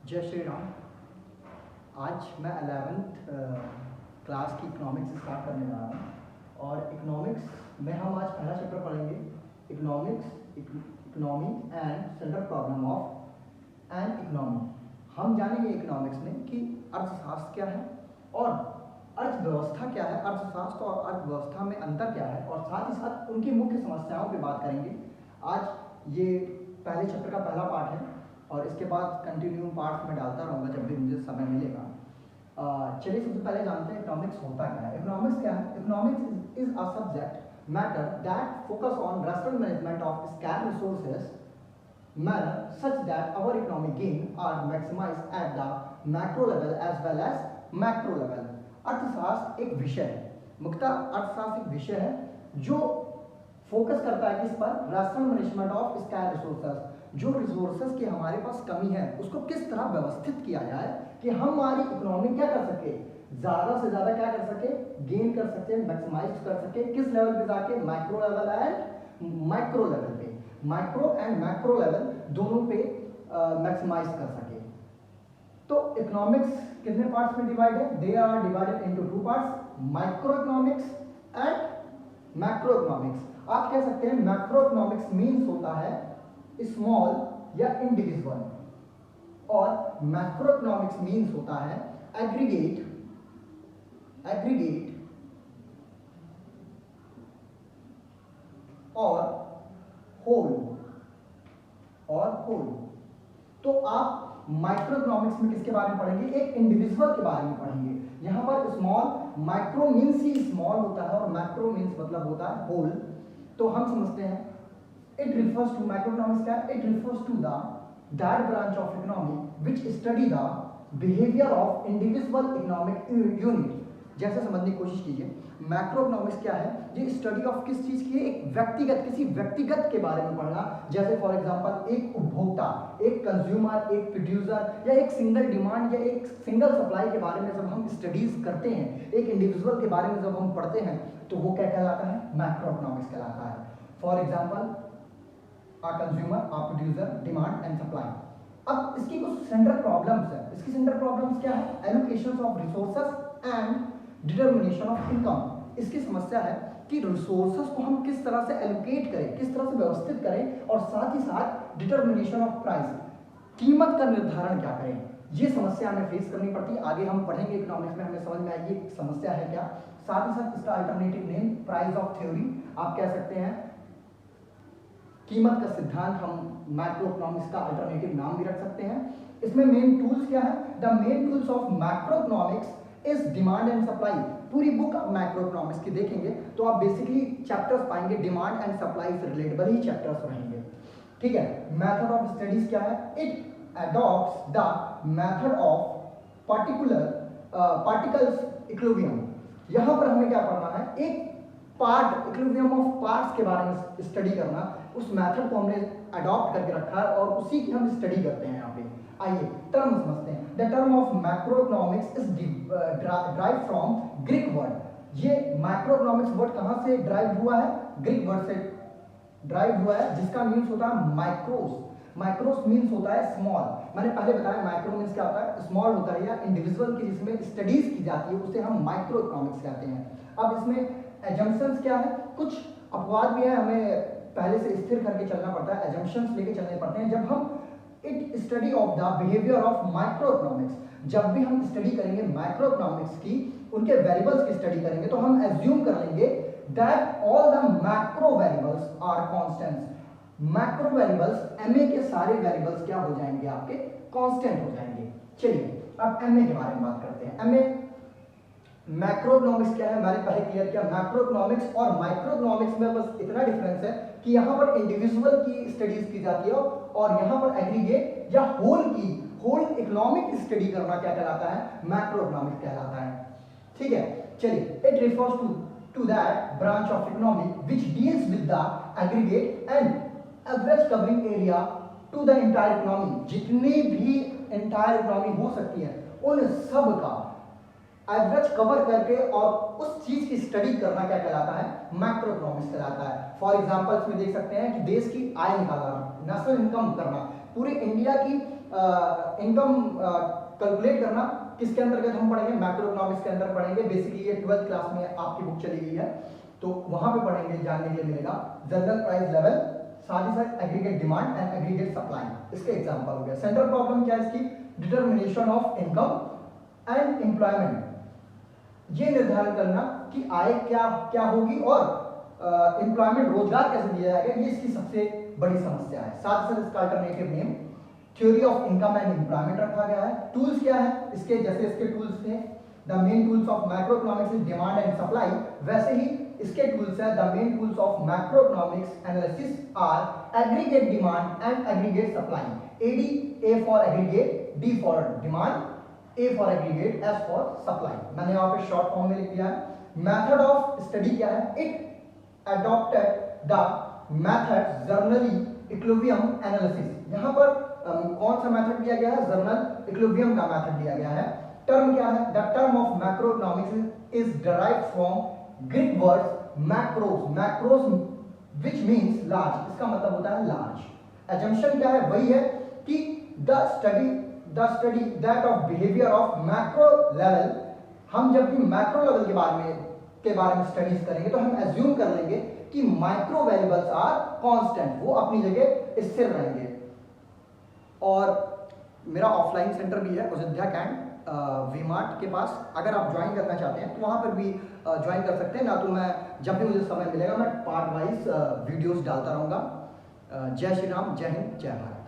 जय श्री राम। आज मैं 11th क्लास की इकोनॉमिक्स स्टार्ट करने जा रहा हूँ और इकोनॉमिक्स में हम आज पहला चैप्टर पढ़ेंगे, economy and central problem of an economy. हम जानेंगे इकोनॉमिक्स में कि अर्थशास्त्र क्या है और अर्थव्यवस्था क्या है, अर्थशास्त्र और अर्थव्यवस्था में अंतर क्या है और साथ ही साथ उनकी मुख्य समस्याओं पे बात करेंगे। आज ये पहले चैप्टर का पहला पार्ट है और इसके बाद कंटिन्यू पार्ट्स में डालता रहूँगा जब भी मुझे समय मिलेगा। चलिए सबसे पहले जानते हैं इकोनॉमिक्स होता क्या है। इकोनॉमिक्स क्या है? Economics is a subject matter that focus on rational management of scarce resources manner such that our economic gain are maximized at the macro level as well as macro level। अर्थशास्त्र एक विषय है, मुख्यतः अर्थशास्त्र एक विषय है जो फोकस करता है किस पर? Rational management of scarce resources. जो रिसोर्सेज की हमारे पास कमी है उसको किस तरह व्यवस्थित किया जाए कि हमारी इकोनॉमी क्या कर सके, ज्यादा से ज्यादा क्या कर सके, गेन कर सके, मैक्सिमाइज कर सके। किस लेवल पे जाके? Micro level and micro level पे, माइक्रो एंड मैक्रो लेवल दोनों पे मैक्सिमाइज कर सके। तो इकोनॉमिक्स कितने पार्ट्स में डिवाइड है? They are divided into two parts, micro economics and macro economics. आप कह सकते हैं मैक्रो इकोनॉमिक्स मींस होता है स्मॉल या इंडिविजुअल और मैक्रो इकोनॉमिक्स मींस होता है एग्रीगेट और होल। तो आप माइक्रो इकोनॉमिक्स में किसके बारे में पढ़ेंगे? एक इंडिविजुअल के बारे में पढ़ेंगे। यहां पर small, micro means he small होता है और मैक्रो मीन्स मतलब होता है होल। तो हम समझते हैं it refers to, micro economics क्या है? It refers to that branch of economy which study the behaviour of individual economic unit. जैसे समझने की कोशिश कीजिए, मैक्रो इकोनॉमिक्स क्या है? ये स्टडी ऑफ किस चीज की है? एक व्यक्तिगत, किसी व्यक्तिगत के बारे में पढ़ना। जैसे फॉर एग्जांपल एक उपभोक्ता, एक कंज्यूमर, एक प्रोड्यूसर या एक सिंगल डिमांड या एक सिंगल सप्लाई के बारे में जब हम स्टडीज करते हैं, एक इंडिविजुअल के बारे में जब हम पढ़ते हैं तो वो क्या कहलाता है? मैक्रो इकोनॉमिक्स कहलाता है। For example a consumer, a producer, demand and supply। अब इसकी कुछ सेंट्रल प्रॉब्लम्स है। इसकी सेंट्रल प्रॉब्लम्स क्या है? Allocation of resources and determination of income. इसकी समस्या है कि रिसोर्सेज को हम किस तरह से एलोकेट करें, किस तरह से व्यवस्थित करें और साथ ही साथ डिटरमिनेशन ऑफ प्राइस, कीमत का निर्धारण क्या करें। ये समस्या हमें फेस करनी पड़ती है। आगे हम पढ़ेंगे इकोनॉमिक्स में, हमें समझ में आएगी समस्या है क्या। साथ ही साथ इसका alternative name price of theory आप कह सकते हैं। कीमत का सिद्धांत हम मैक्रो इकोनॉमिक्स का अल्टरनेटिव नाम भी रख सकते हैं। इसमें मेन टूल्स क्या है? The main tools of macro economics is demand and supply. पूरी बुक आप मैक्रो इकोनॉमिक्स की देखेंगे तो आप बेसिकली चैप्टर्स पाएंगे डिमांड एंड सप्लाई से रिलेटेबल ही चैप्टर्स रहेंगे। ठीक है। मेथड ऑफ स्टडीज क्या है? It adopts the method of particles equilibrium. यहां पर हमें क्या पढ़ना है? एक पार्ट, इक्विलिब्रियम ऑफ पार्ट्स के बारे में स्टडी करना। उस मेथड को हमने अडॉप्ट करके रखा है और उसी की हम स्टडी करते हैं यहाँ पे। आइए टर्म समझते हैं। The term of macro economics is drive from Greek word. ये मैक्रो इकोनॉमिक्स वर्ड कहाँ से ड्राइव हुआ है? ग्रीक वर्ड से ड्राइव हुआ है जिसका मीन्स होता है माइक्रोस। माइक्रोस मीन्स होता है स्मॉल। मैंने पहले बताया माइक्रो मीन्स क्या होता है? स्मॉल होता है या इंडिविजुअल की जिसमें स्टडीज की जाती है उसे हम माइक्रो इकोनॉमिक्स कहते हैं। अब इसमें एजम्पशंस क्या है? कुछ अपवाद भी है, हमें पहले से स्थिर करके चलना पड़ता है, एजम्पशंस लेके चलने पड़ते हैं। जब हम it study of the behaviour of micro economics, जब भी हम स्टडी करेंगे माइक्रो इकोनॉमिक्स की, उनके वेरिएबल्स की स्टडी करेंगे तो हम एज्यूम कर लेंगे that all the macro variables are constants. Macro variables एमए के सारे वेरिएबल्स क्या हो जाएंगे? आपके कांस्टेंट हो जाएंगे। चलिए अब एमए के बारे में बात करते हैं। एमए मैक्रो इकोनॉमिक्स क्या है? मैंने पहले क्लियर किया। मैक्रो इकोनॉमिक्स और माइक्रो इकोनॉमिक्स में बस इतना डिफरेंस है कि यहाँ पर इंडिविजुअल की स्टडीज की जाती है और यहाँ पर एग्रीगेट या होल इकोनॉमिक स्टडी करना क्या कहलाता है? मैक्रो इकोनॉमिक्स कहलाता है। ठीक है। चलिए, it refers to that branch of economy which deals with the aggregate and average covering area to the entire economy. जितनी भी एंटायर इकोनॉमी हो सकती है उन सब का एवरेज कवर करके और उस चीज की स्टडी करना क्या कहलाता है? मैक्रो इकोनॉमिक्स कहलाता है। फॉर एग्जांपल इसमें देख सकते हैं कि देश की आय निकालना, नेशनल इनकम करना, पूरे इंडिया की इनकम कैलकुलेट करना किसके अंतर्गत हम पढ़ेंगे, मैक्रो इकोनॉमिक्स के अंदर पढ़ेंगे। बेसिकली ये 12th क्लास में आपकी बुक चली गई है, तो वहां पे पढ़ेंगे, जानने के लिए मिलेगा जनरल प्राइस लेवल, साथ ही साथ aggregate demand and aggregate supply, इसके एग्जांपल हो गया। सेंट्रल प्रॉब्लम क्या है इसकी, determination of income and employment, ये निर्धारण करना कि आय क्या क्या होगी और एम्प्लॉयमेंट रोजगार कैसे दिया जाएगा, ये इसकी सबसे बड़ी समस्या है। साथ ही साथ इसका alternative name theory of income and employment रखा गया है। टूल्स क्या है इसके, जैसे इसके टूल्स थे the main tools of macro economics is demand and supply, वैसे ही इसके टूल्स है the main tools of macro economics analysis are aggregate demand and aggregate supply. AD, A for aggregate, D for demand, A for aggregate, S for supply। मैंने यहाँ पे short form में लिख दिया है। मेथड ऑफ स्टडी क्या है, it adopted the method generally equilibrium analysis. यहाँ पर कौन सा मेथड लिया गया है, जर्नल इक्विलिब्रियम का मेथड लिया गया है। टर्म क्या है, the term of macro economics is derived from Greek words macros, macros which means large, इसका मतलब होता है लार्ज। एजम्पशन क्या है, वही है कि the study that of behaviour of macro level, हम जब भी मैक्रो लेवल के बारे में स्टडीज करेंगे तो हम एज्यूम कर लेंगे कि माइक्रो वेरिएबल्स आर कांस्टेंट, वो अपनी जगह स्थिर रहेंगे। और मेरा ऑफलाइन सेंटर भी है अयोध्या कैंट वी-मार्ट के पास, अगर आप ज्वाइन करना चाहते हैं तो वहाँ पर भी ज्वाइन कर सकते हैं ना। तो मैं जब भी मुझे समय मिलेगा मैं पार्ट वाइज वीडियोस डालता रहूँगा। जय श्री राम, जय हिंद, जय भारत।